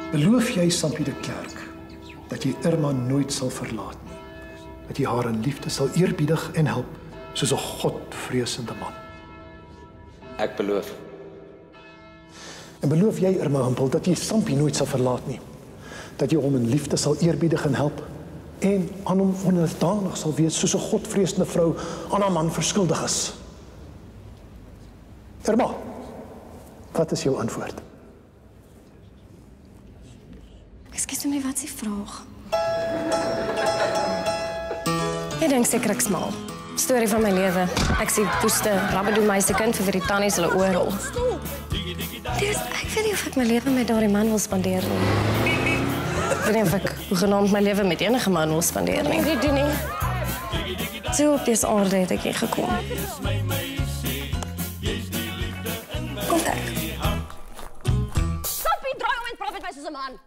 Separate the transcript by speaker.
Speaker 1: Beloof jy Sampie de Klerk dat jy Irma nooit sal verlaat nie? Dat jy haar in liefde sal eerbiedig en help soos 'n godvreesende man?
Speaker 2: Ek beloof.
Speaker 1: En beloof jy Irma Hampel dat jy Sampie nooit sal verlaat nie? Dat jy hom in liefde sal eerbiedig en help en aan hom onderdanig sal wees soos 'n godvreesende vrou aan haar man verskuldig is? Irma, wat is jou antwoord?
Speaker 3: Ekskuus my, wat is die vraag? Ek dink seker ek smal. Storie van my lewe. Ek sien woeste, rabbedoe meisiekind vir wie die tannies hulle oorrol. Ek weet nie of ek my lewe met daardie man wil spandeer nie. Ek weet nie of ek hoegenaamd my lewe met enige man wil spandeer nie. Ek weet dit nie. So op dese aarde het ek hier gekom. Kom ek.
Speaker 4: Sampie, draai om en praat met my soos 'n man.